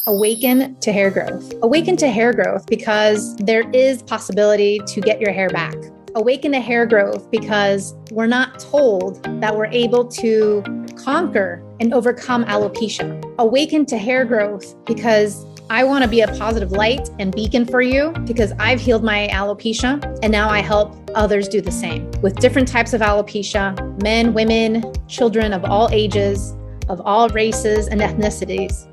Awaken to hair growth. Awaken to hair growth because there is possibility to get your hair back. Awaken to hair growth because we're not told that we're able to conquer and overcome alopecia. Awaken to hair growth because I want to be a positive light and beacon for you because I've healed my alopecia and now I help others do the same with different types of alopecia, men, women, children of all ages, of all races and ethnicities.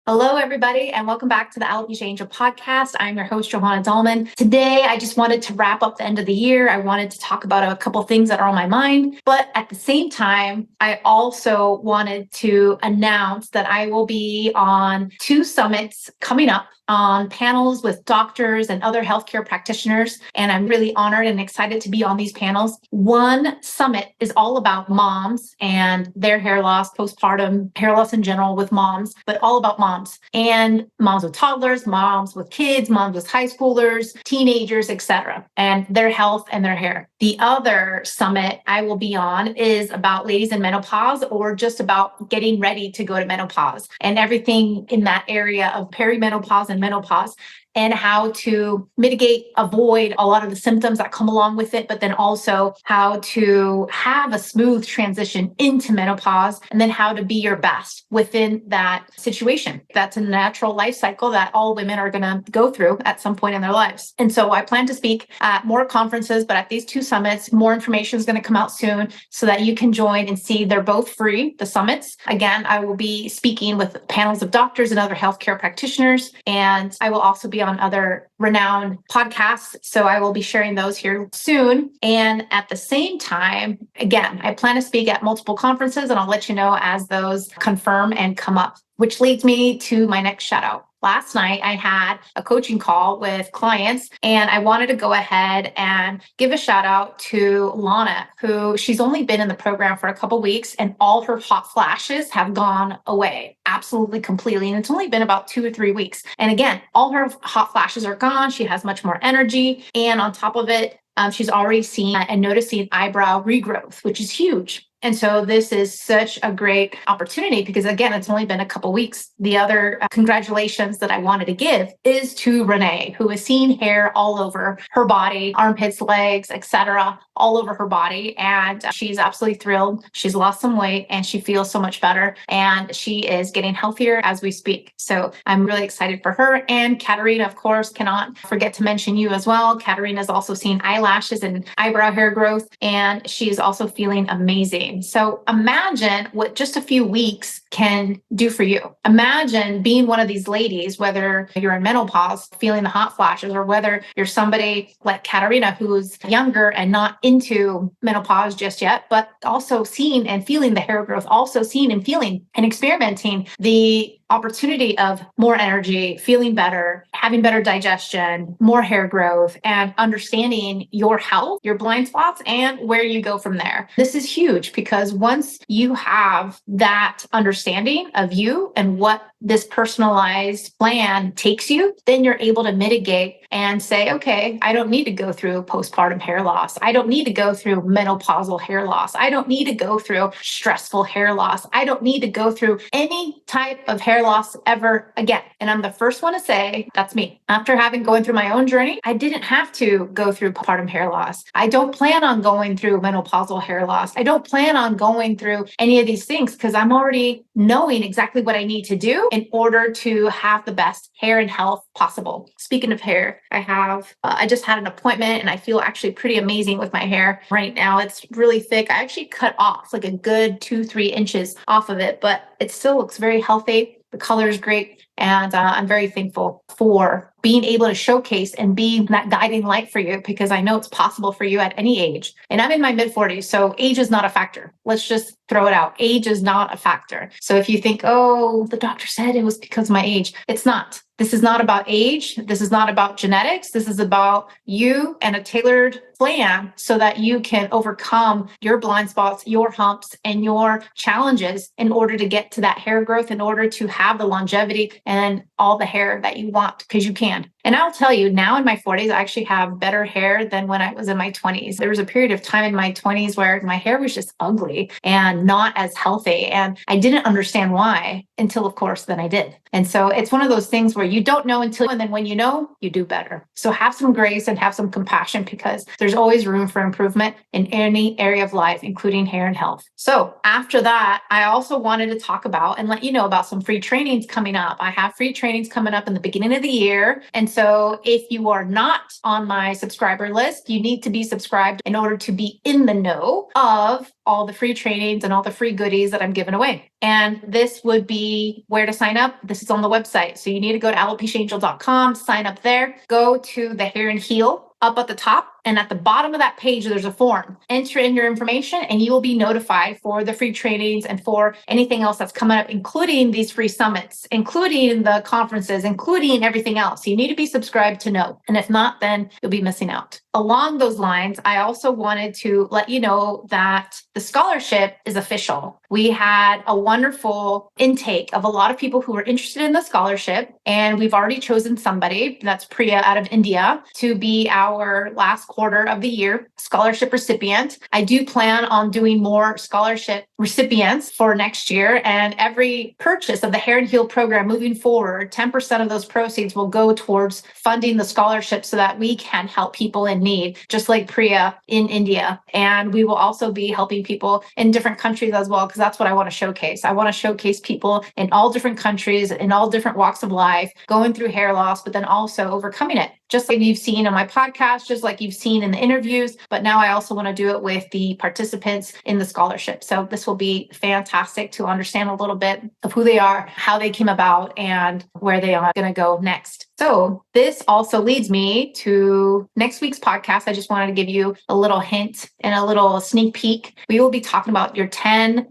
Hello, everybody, and welcome back to the Alopecia Angel podcast. I'm your host, Johanna Dahlman. Today, I just wanted to wrap up the end of the year. I wanted to talk about a couple things that are on my mind, but at the same time, I also wanted to announce that I will be on 2 summits coming up on panels with doctors and other healthcare practitioners. And I'm really honored and excited to be on these panels. One summit is all about moms and their hair loss, postpartum hair loss in general with moms, but all about moms and moms with toddlers, moms with kids, moms with high schoolers, teenagers, etc., and their health and their hair. The other summit I will be on is about ladies in menopause or just about getting ready to go to menopause and everything in that area of perimenopause and menopause, and how to mitigate, avoid a lot of the symptoms that come along with it, but then also how to have a smooth transition into menopause, and then how to be your best within that situation. That's a natural life cycle that all women are going to go through at some point in their lives. And so I plan to speak at more conferences, but at these 2 summits, more information is going to come out soon so that you can join and see. They're both free, the summits. Again, I will be speaking with panels of doctors and other healthcare practitioners, and I will also be on other renowned podcasts. So I will be sharing those here soon. And at the same time, again, I plan to speak at multiple conferences, and I'll let you know as those confirm and come up, which leads me to my next shout out. Last night, I had a coaching call with clients, and I wanted to go ahead and give a shout out to Lana, who she's only been in the program for a couple weeks, and all her hot flashes have gone away absolutely completely. And it's only been about 2 or 3 weeks. And again, all her hot flashes are gone. She has much more energy. And on top of it, she's already seen and noticing eyebrow regrowth, which is huge. And so this is such a great opportunity because, again, it's only been a couple weeks. The other congratulations that I wanted to give is to Renee, who has seen hair all over her body, armpits, legs, etc., all over her body. And she's absolutely thrilled. She's lost some weight and she feels so much better. And she is getting healthier as we speak. So I'm really excited for her. And Katarina, of course, cannot forget to mention you as well. Katarina's also seen eyelashes and eyebrow hair growth, and she's also feeling amazing. So imagine what just a few weeks can do for you. Imagine being one of these ladies, whether you're in menopause, feeling the hot flashes, or whether you're somebody like Katarina who's younger and not into menopause just yet, but also seeing and feeling the hair growth, also seeing and feeling and experimenting the opportunity of more energy, feeling better, having better digestion, more hair growth, and understanding your health, your blind spots, and where you go from there. This is huge because once you have that understanding of you and what this personalized plan takes you, then you're able to mitigate and say, okay, I don't need to go through postpartum hair loss. I don't need to go through menopausal hair loss. I don't need to go through stressful hair loss. I don't need to go through any type of hair loss ever again. And I'm the first one to say, that's me. After going through my own journey, I didn't have to go through postpartum hair loss. I don't plan on going through menopausal hair loss. I don't plan on going through any of these things because I'm already knowing exactly what I need to do in order to have the best hair and health possible. Speaking of hair, I just had an appointment and I feel actually pretty amazing with my hair right now. It's really thick. I actually cut off like a good 2-3 inches off of it, but it still looks very healthy. The color is great. And I'm very thankful for being able to showcase and be that guiding light for you because I know it's possible for you at any age. And I'm in my mid-40s, so age is not a factor. Let's just throw it out. Age is not a factor. So if you think, oh, the doctor said it was because of my age, it's not. This is not about age. This is not about genetics. This is about you and a tailored plan so that you can overcome your blind spots, your humps, and your challenges in order to get to that hair growth, in order to have the longevity and all the hair that you want, because you can. And I'll tell you, now in my 40s, I actually have better hair than when I was in my 20s. There was a period of time in my 20s where my hair was just ugly and not as healthy. And I didn't understand why until, of course, then I did. And so it's one of those things where you don't know until, and then when you know, you do better. So have some grace and have some compassion, because there's always room for improvement in any area of life, including hair and health. So after that, I also wanted to talk about and let you know about some free trainings coming up. I have free trainings coming up in the beginning of the year. And so if you are not on my subscriber list, you need to be subscribed in order to be in the know of all the free trainings and all the free goodies that I'm giving away. And this would be where to sign up. This is on the website. So you need to go to alopeciaangel.com, sign up there, go to the Hair and Heal up at the top. And at the bottom of that page, there's a form. Enter in your information and you will be notified for the free trainings and for anything else that's coming up, including these free summits, including the conferences, including everything else. You need to be subscribed to know. And if not, then you'll be missing out. Along those lines, I also wanted to let you know that the scholarship is official. We had a wonderful intake of a lot of people who were interested in the scholarship, and we've already chosen somebody, that's Priya out of India, to be our last quarter of the year scholarship recipient. I do plan on doing more scholarship recipients for next year, and every purchase of the Hair and Heal program moving forward, 10% of those proceeds will go towards funding the scholarship so that we can help people in need, just like Priya in India. And we will also be helping people in different countries as well, because that's what I want to showcase. I want to showcase people in all different countries, in all different walks of life, going through hair loss, but then also overcoming it. Just like you've seen on my podcast, just like you've seen in the interviews, but now I also want to do it with the participants in the scholarship. So this will be fantastic to understand a little bit of who they are, how they came about, and where they are going to go next. So this also leads me to next week's podcast. I just wanted to give you a little hint and a little sneak peek. We will be talking about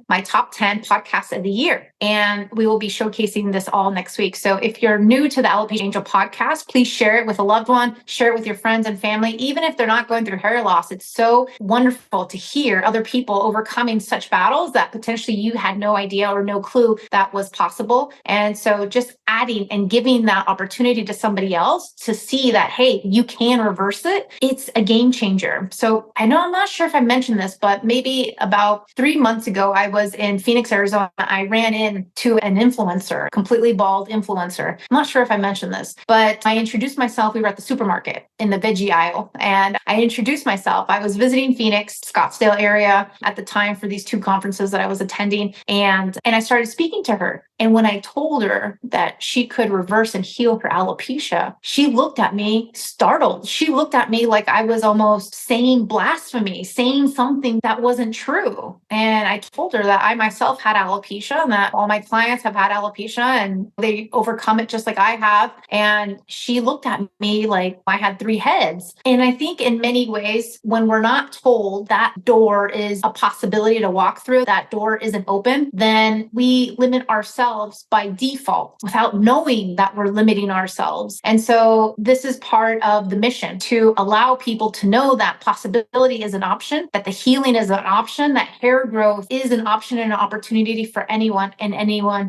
my top 10 podcasts of the year. And we will be showcasing this all next week. So if you're new to the Alopecia Angel podcast, please share it with a loved one, share it with your friends and family, even if they're not going through hair loss. It's so wonderful to hear other people overcoming such battles that potentially you had no idea or no clue that was possible. And so just adding and giving that opportunity to somebody else to see that, hey, you can reverse it. It's a game changer. So I know I'm not sure if I mentioned this, but maybe about 3 months ago, I was in Phoenix, Arizona. I ran into an influencer, completely bald influencer. I'm not sure if I mentioned this, but I introduced myself. We were at the supermarket in the veggie aisle, and I introduced myself. I was visiting Phoenix, Scottsdale area at the time for these 2 conferences that I was attending. And I started speaking to her. And when I told her that she could reverse and heal her alopecia, she looked at me startled. She looked at me like I was almost saying blasphemy, saying something that wasn't true. And I told her that I myself had alopecia and that all my clients have had alopecia and they overcome it just like I have. And she looked at me like I had 3 heads. And I think in many ways, when we're not told that door is a possibility to walk through, that door isn't open, then we limit ourselves by default without knowing that we're limiting ourselves. And so this is part of the mission, to allow people to know that possibility is an option, that the healing is an option, that hair growth is an option and an opportunity for anyone and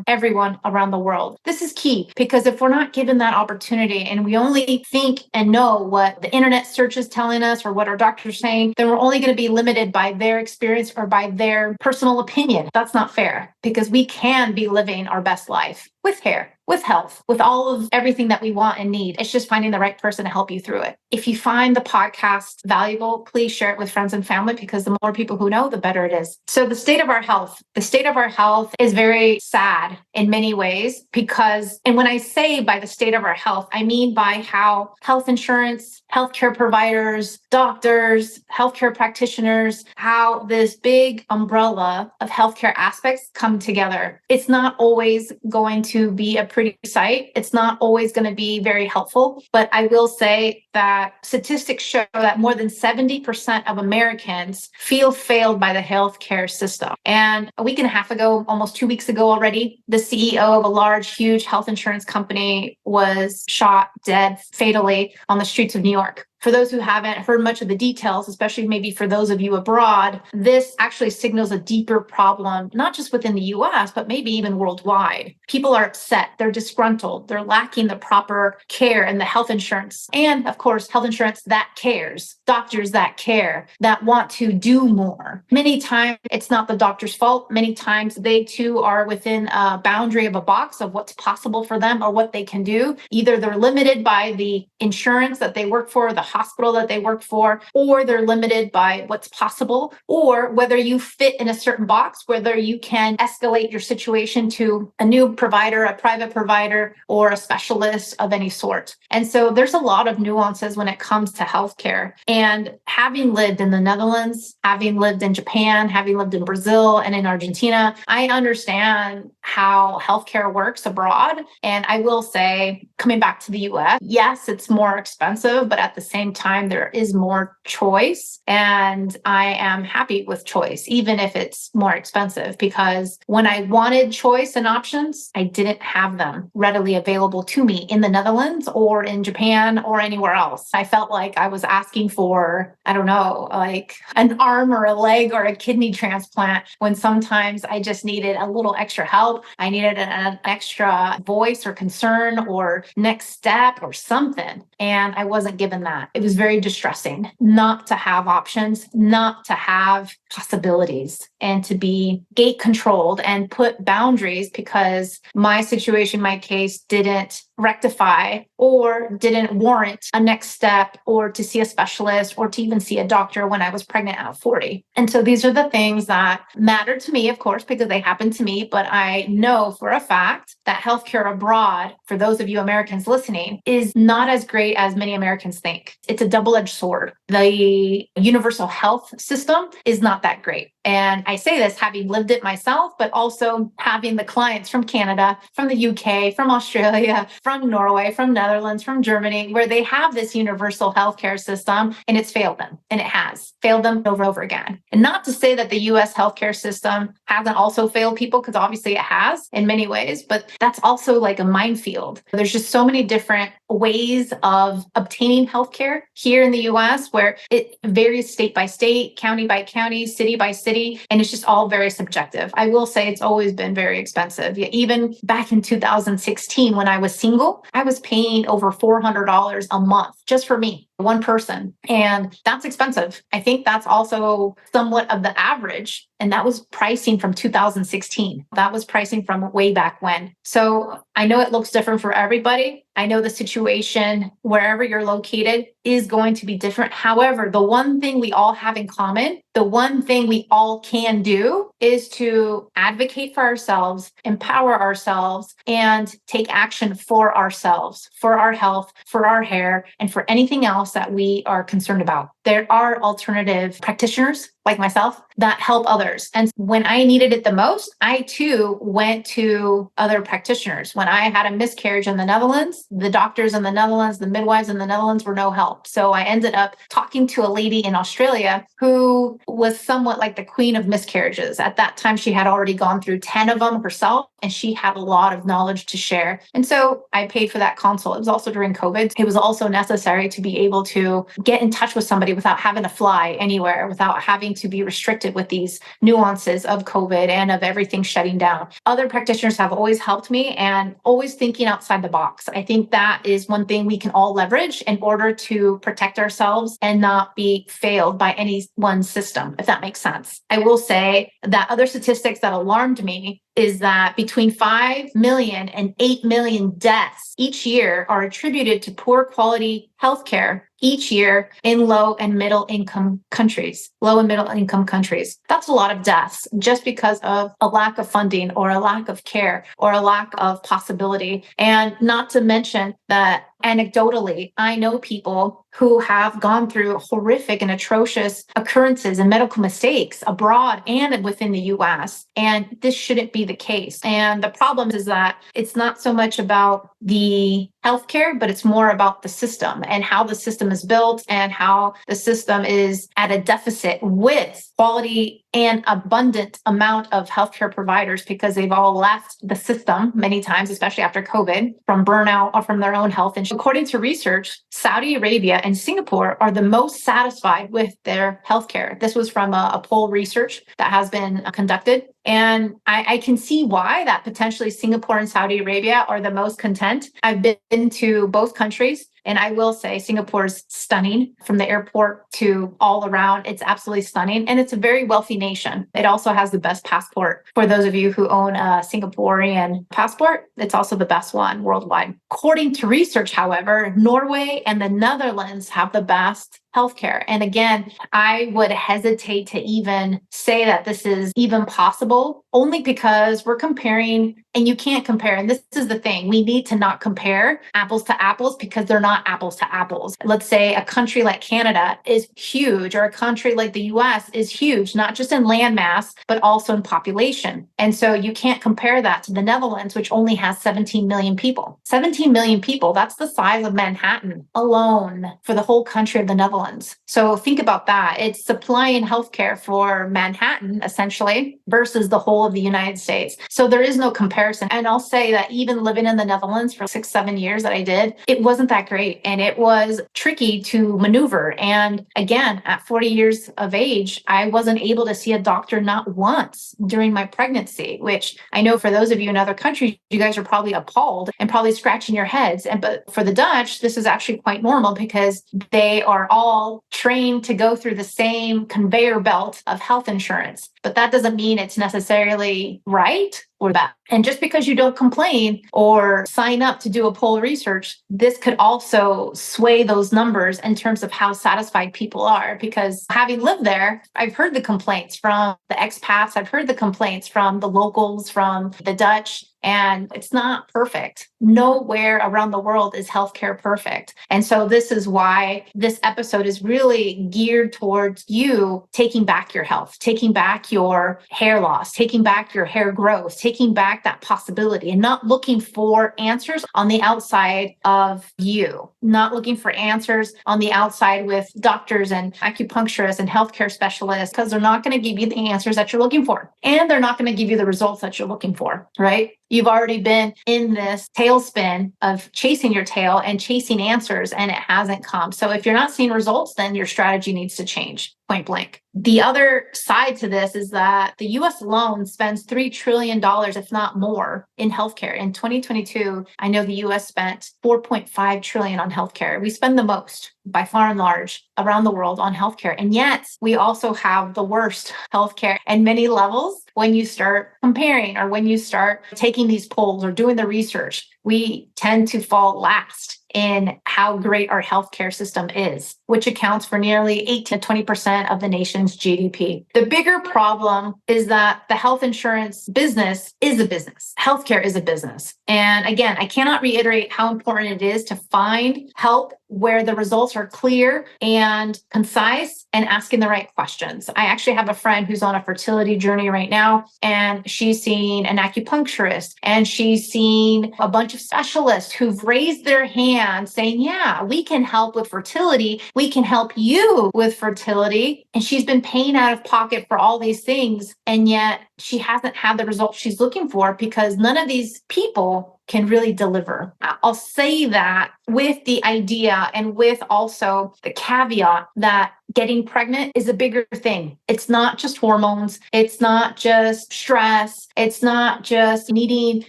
everyone around the world. This is key, because if we're not given that opportunity and we only think and know what the internet search is telling us or what our doctors are saying, then we're only going to be limited by their experience or by their personal opinion. That's not fair, because we can be living our best life with hair, with health, with all of everything that we want and need. It's just finding the right person to help you through it. If you find the podcast valuable, please share it with friends and family, because the more people who know, the better it is. So the state of our health is very sad in many ways, because, and when I say by the state of our health, I mean by how health insurance, healthcare providers, doctors, healthcare practitioners, how this big umbrella of healthcare aspects come together. It's not always going to be a pretty sight. It's not always going to be very helpful, but I will say that statistics show that more than 70% of Americans feel failed by the healthcare system. And a week and a half ago, almost 2 weeks ago already, the CEO of a large, huge health insurance company was shot dead fatally on the streets of New York. for those who haven't heard much of the details, especially maybe for those of you abroad, this actually signals a deeper problem, not just within the US, but maybe even worldwide. People are upset, they're disgruntled, they're lacking the proper care and the health insurance. And of course, health insurance that cares, doctors that care, that want to do more. Many times it's not the doctor's fault. Many times they too are within a boundary of a box of what's possible for them or what they can do. Either they're limited by the insurance that they work for, the hospital that they work for, or they're limited by what's possible, or whether you fit in a certain box, whether you can escalate your situation to a new provider, a private provider, or a specialist of any sort. And so there's a lot of nuances when it comes to healthcare. And having lived in the Netherlands, having lived in Japan, having lived in Brazil and in Argentina, I understand how healthcare works abroad. And I will say, coming back to the US, yes, it's more expensive, but at the same time, there is more choice. And I am happy with choice, even if it's more expensive, because when I wanted choice and options, I didn't have them readily available to me in the Netherlands or in Japan or anywhere else. I felt like I was asking for, I don't know, like an arm or a leg or a kidney transplant, when sometimes I just needed a little extra help. I needed an extra voice or concern or next step or something. And I wasn't given that. It was very distressing not to have options, not to have possibilities, and to be gate controlled and put boundaries because my situation, my case didn't rectify or didn't warrant a next step or to see a specialist or to even see a doctor when I was pregnant at 40. And so these are the things that matter to me, of course, because they happened to me. But I know for a fact that healthcare abroad, for those of you Americans listening, is not as great as many Americans think. It's a double-edged sword. The universal health system is not that great. And I say this having lived it myself, but also having the clients from Canada, from the UK, from Australia, from Norway, from Netherlands, from Germany, where they have this universal healthcare system and it's failed them. And it has failed them over and over again. And not to say that the US healthcare system hasn't also failed people, because obviously it has in many ways, but that's also like a minefield. There's just so many different ways of obtaining healthcare here in the US where it varies state by state, county by county, city by city, and it's just all very subjective. I will say it's always been very expensive. Even back in 2016, when I was single, I was paying over $400 a month just for me, one person. And that's expensive. I think that's also somewhat of the average. And that was pricing from 2016. That was pricing from way back when. So I know it looks different for everybody. I know the situation wherever you're located is going to be different. However, the one thing we all have in common, the one thing we all can do is to advocate for ourselves, empower ourselves, and take action for ourselves, for our health, for our hair, and for anything else that we are concerned about. There are alternative practitioners like myself that help others. And when I needed it the most, I too went to other practitioners. When I had a miscarriage in the Netherlands, the doctors in the Netherlands, the midwives in the Netherlands were no help. So I ended up talking to a lady in Australia who was somewhat like the queen of miscarriages. At that time, she had already gone through 10 of them herself, and she had a lot of knowledge to share. And so I paid for that consult. It was also during COVID. It was also necessary to be able to get in touch with somebody without having to fly anywhere, without having to be restricted with these nuances of COVID and of everything shutting down. Other practitioners have always helped me and always thinking outside the box. I think that is one thing we can all leverage in order to protect ourselves and not be failed by any one system, if that makes sense. I will say that other statistics that alarmed me is that between 5 million and 8 million deaths each year are attributed to poor quality healthcare each year in low and middle income countries. That's a lot of deaths just because of a lack of funding or a lack of care or a lack of possibility. And not to mention that anecdotally, I know people who have gone through horrific and atrocious occurrences and medical mistakes abroad and within the US. And this shouldn't be the case. And the problem is that it's not so much about the healthcare, but it's more about the system and how the system is built and how the system is at a deficit with quality and abundant amount of healthcare providers because they've all left the system many times, especially after COVID, from burnout or from their own health. And according to research, Saudi Arabia and Singapore are the most satisfied with their healthcare. This was from a poll research that has been conducted. And I can see why that potentially Singapore and Saudi Arabia are the most content. I've been to both countries. And I will say Singapore's stunning from the airport to all around. It's absolutely stunning. And it's a very wealthy nation. It also has the best passport. For those of you who own a Singaporean passport, it's also the best one worldwide. According to research, however, Norway and the Netherlands have the best healthcare. And again, I would hesitate to even say that this is even possible, only because we're comparing, and you can't compare. And this is the thing, we need to not compare apples to apples because they're not apples to apples. Let's say a country like Canada is huge, or a country like the US is huge, not just in land mass, but also in population. And so you can't compare that to the Netherlands, which only has 17 million people. 17 million people, that's the size of Manhattan alone for the whole country of the Netherlands. So think about that. It's supplying healthcare for Manhattan, essentially, versus the whole of the United States. So there is no comparison. And I'll say that even living in the Netherlands for 6-7 years that I did, it wasn't that great. And it was tricky to maneuver. And again, at 40 years of age, I wasn't able to see a doctor not once during my pregnancy, which I know for those of you in other countries, you guys are probably appalled and probably scratching your heads. But for the Dutch, this is actually quite normal because they are all trained to go through the same conveyor belt of health insurance. But that doesn't mean it's necessarily right or bad. And just because you don't complain or sign up to do a poll research, this could also sway those numbers in terms of how satisfied people are. Because having lived there, I've heard the complaints from the expats, I've heard the complaints from the locals, from the Dutch, and it's not perfect. Nowhere around the world is healthcare perfect. And so this is why this episode is really geared towards you taking back your health, taking back your hair loss, taking back your hair growth, taking back that possibility, and not looking for answers on the outside of you, not looking for answers on the outside with doctors and acupuncturists and healthcare specialists, because they're not going to give you the answers that you're looking for. And they're not going to give you the results that you're looking for, right? You've already been in this tailspin of chasing your tail and chasing answers, and it hasn't come. So if you're not seeing results, then your strategy needs to change, point blank. The other side to this is that the US alone spends $3 trillion, if not more, in healthcare. In 2022, I know the US spent $4.5 trillion on healthcare. We spend the most by far and large around the world on healthcare. And yet we also have the worst healthcare in many levels. When you start comparing or when you start taking these polls or doing the research, we tend to fall last in how great our healthcare system is, which accounts for nearly 18 to 20% of the nation's GDP. The bigger problem is that the health insurance business is a business. Healthcare is a business. And again, I cannot reiterate how important it is to find help where the results are clear and concise and asking the right questions. I actually have a friend who's on a fertility journey right now, and she's seeing an acupuncturist and she's seen a bunch of specialists who've raised their hand saying, yeah, we can help with fertility. We can help you with fertility. And she's been paying out of pocket for all these things. And yet she hasn't had the results she's looking for because none of these people can really deliver. I'll say that with the idea and with also the caveat that getting pregnant is a bigger thing. It's not just hormones. It's not just stress. It's not just needing,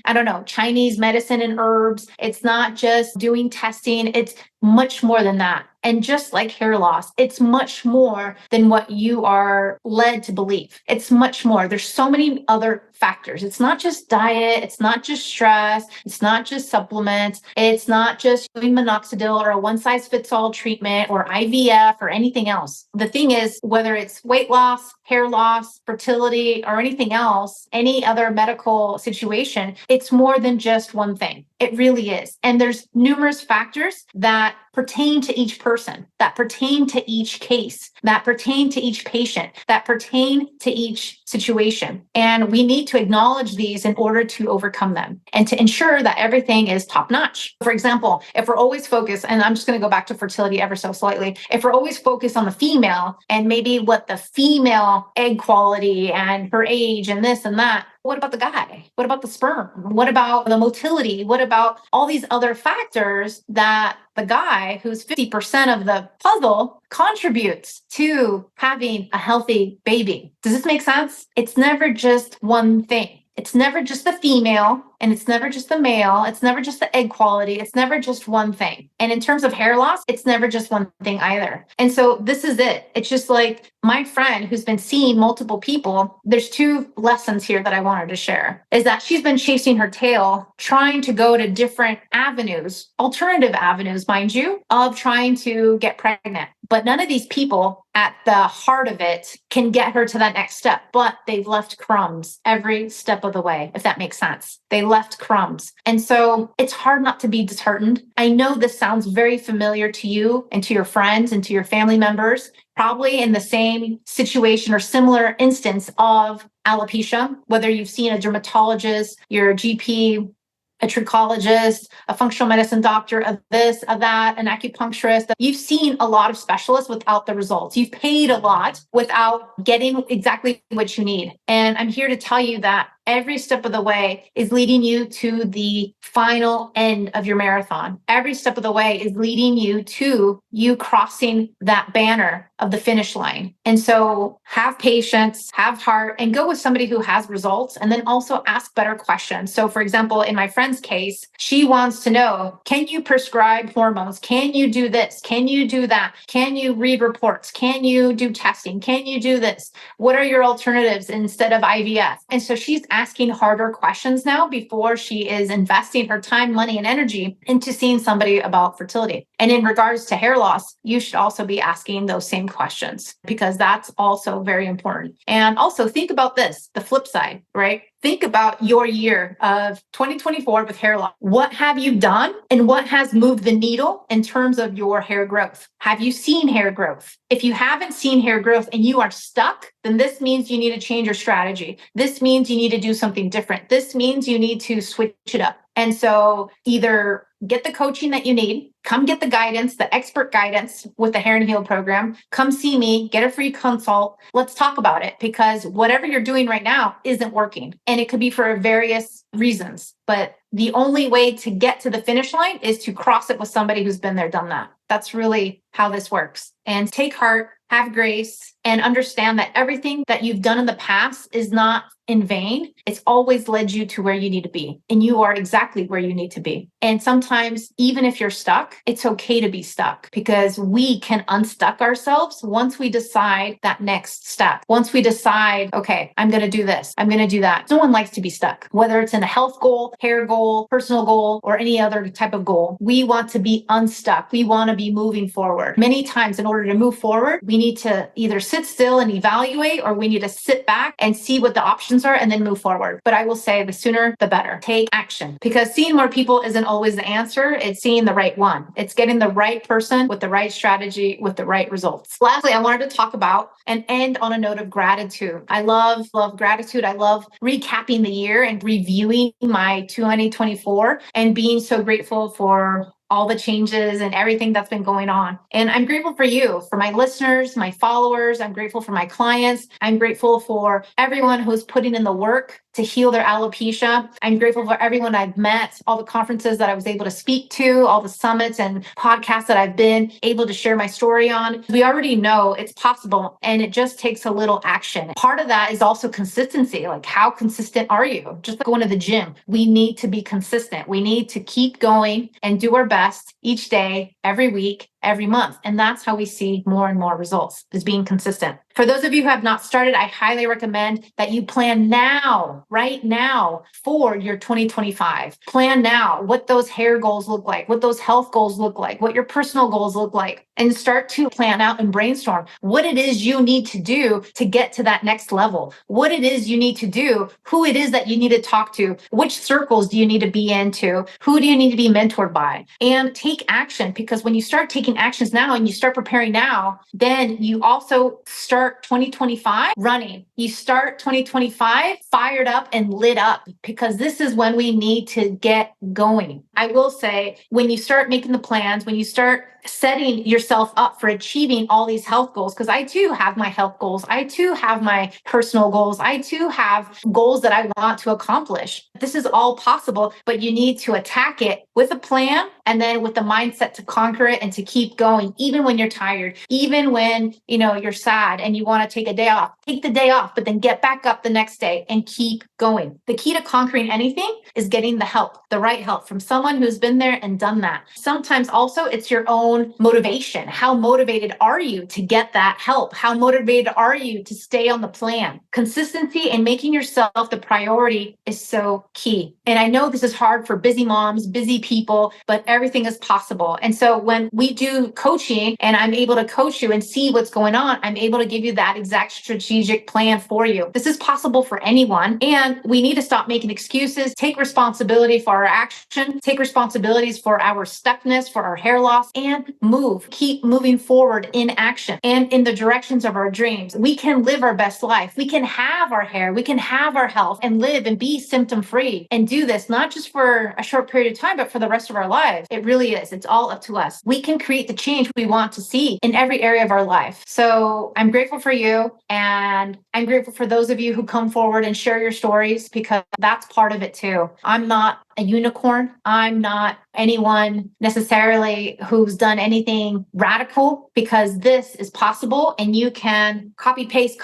Chinese medicine and herbs. It's not just doing testing. It's much more than that. And just like hair loss, it's much more than what you are led to believe. It's much more. There's so many other factors. It's not just diet. It's not just stress. It's not just supplements. It's not just doing minoxidil or a one-size-fits-all treatment or IVF or anything else. The thing is, whether it's weight loss, hair loss, fertility, or anything else, any other medical situation, it's more than just one thing. It really is. And there's numerous factors that pertain to each person, that pertain to each case, that pertain to each patient, that pertain to each situation. And we need to acknowledge these in order to overcome them and to ensure that everything is top notch. For example, if we're always focused, and I'm just going to go back to fertility ever so slightly, if we're always focused on the female and maybe what the female egg quality and her age and this and that, what about the guy? What about the sperm? What about the motility? What about all these other factors that the guy, who's 50% of the puzzle, contributes to having a healthy baby? Does this make sense? It's never just one thing. It's never just the female and it's never just the male. It's never just the egg quality. It's never just one thing. And in terms of hair loss, it's never just one thing either. And so this is it. It's just like my friend who's been seeing multiple people. There's two lessons here that I wanted to share is that she's been chasing her tail, trying to go to different avenues, alternative avenues, mind you, of trying to get pregnant. But none of these people at the heart of it can get her to that next step, but they've left crumbs every step of the way, if that makes sense. They left crumbs. And so it's hard not to be disheartened. I know this sounds very familiar to you and to your friends and to your family members, probably in the same situation or similar instance of alopecia, whether you've seen a dermatologist, your GP, a trichologist, a functional medicine doctor, of this, of that, an acupuncturist. You've seen a lot of specialists without the results. You've paid a lot without getting exactly what you need. And I'm here to tell you that every step of the way is leading you to the final end of your marathon. Every step of the way is leading you to you crossing that banner of the finish line. And so have patience, have heart, and go with somebody who has results, and then also ask better questions. So for example, in my friend's case, she wants to know, can you prescribe hormones? Can you do this? Can you do that? Can you read reports? Can you do testing? Can you do this? What are your alternatives instead of IVF? And so she's asking harder questions now before she is investing her time, money, and energy into seeing somebody about fertility. And in regards to hair loss, you should also be asking those same questions because that's also very important. And also think about this, the flip side, right? Think about your year of 2024 with hair loss. What have you done and what has moved the needle in terms of your hair growth? Have you seen hair growth? If you haven't seen hair growth and you are stuck, then this means you need to change your strategy. This means you need to do something different. This means you need to switch it up. And so either get the coaching that you need, come get the guidance, the expert guidance with the Hair and Heal program, come see me, get a free consult. Let's talk about it because whatever you're doing right now isn't working. And it could be for various reasons, but the only way to get to the finish line is to cross it with somebody who's been there, done that. That's really how this works. And take heart, have grace, and understand that everything that you've done in the past is not in vain. It's always led you to where you need to be. And you are exactly where you need to be. And sometimes, even if you're stuck, it's okay to be stuck because we can unstuck ourselves once we decide that next step. Once we decide, okay, I'm going to do this, I'm going to do that. No one likes to be stuck, whether it's in a health goal, hair goal, personal goal, or any other type of goal. We want to be unstuck. We want to be moving forward. Many times, in order to move forward, we need to either sit still and evaluate, or we need to sit back and see what the options are and then move forward. But I will say the sooner, the better. Take action because seeing more people isn't always the answer. It's seeing the right one. It's getting the right person with the right strategy, with the right results. Lastly, I wanted to talk about and end on a note of gratitude. I love gratitude. I love recapping the year and reviewing my 2024 and being so grateful for all the changes and everything that's been going on. And I'm grateful for you, for my listeners, my followers. I'm grateful for my clients. I'm grateful for everyone who's putting in the work to heal their alopecia. I'm grateful for everyone I've met, all the conferences that I was able to speak to, all the summits and podcasts that I've been able to share my story on. We already know it's possible and it just takes a little action. Part of that is also consistency. Like, how consistent are you? Just like going to the gym, we need to be consistent. We need to keep going and do our best each day, every week, every month. And that's how we see more and more results, is being consistent. For those of you who have not started, I highly recommend that you plan now, right now, for your 2025. Plan now what those hair goals look like, what those health goals look like, what your personal goals look like. and start to plan out and brainstorm what it is you need to do to get to that next level, what it is you need to do, who it is that you need to talk to, which circles do you need to be into, who do you need to be mentored by, and take action. Because when you start taking actions now and you start preparing now, then you also start 2025 running. You start 2025 fired up and lit up, because this is when we need to get going. I will say, when you start making the plans, when you start setting yourself up for achieving all these health goals, because I too have my health goals, I too have my personal goals, I too have goals that I want to accomplish. This is all possible, but you need to attack it with a plan and then with the mindset to conquer it and to keep going, even when you're tired, even when you're sad and you want to take a day off. Take the day off, but then get back up the next day and keep going. The key to conquering anything is getting the help, the right help from someone who's been there and done that. Sometimes also it's your own motivation. How motivated are you to get that help? How motivated are you to stay on the plan? Consistency and making yourself the priority is so key. And I know this is hard for busy moms, busy people, but everything is possible. And so when we do coaching and I'm able to coach you and see what's going on, I'm able to give you that exact strategic plan for you. This is possible for anyone. And we need to stop making excuses, take responsibility for our action, take responsibilities for our stuckness, for our hair loss, and move. Keep moving forward in action and in the directions of our dreams. We can live our best life. We can have our hair, we can have our health and live and be symptom free and do this not just for a short period of time, but for the rest of our lives. It really is. It's all up to us. We can create the change we want to see in every area of our life. So I'm grateful for you. And I'm grateful for those of you who come forward and share your stories, because that's part of it too. I'm not a unicorn. I'm not anyone necessarily who's done anything radical, because this is possible and you can copy paste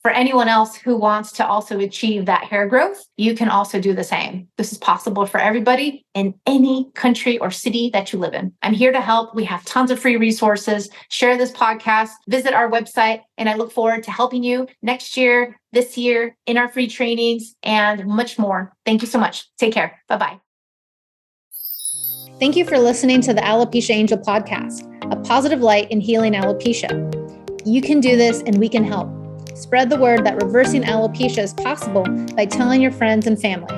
for anyone else who wants to also achieve that hair growth. You can also do the same. This is possible for everybody in any country or city that you live in. I'm here to help. We have tons of free resources. Share this podcast, visit our website, and I look forward to helping you next year, this year, in our free trainings, and much more. Thank you so much. Take care. Bye-bye. Thank you for listening to the Alopecia Angel podcast, a positive light in healing alopecia. You can do this and we can help. Spread the word that reversing alopecia is possible by telling your friends and family.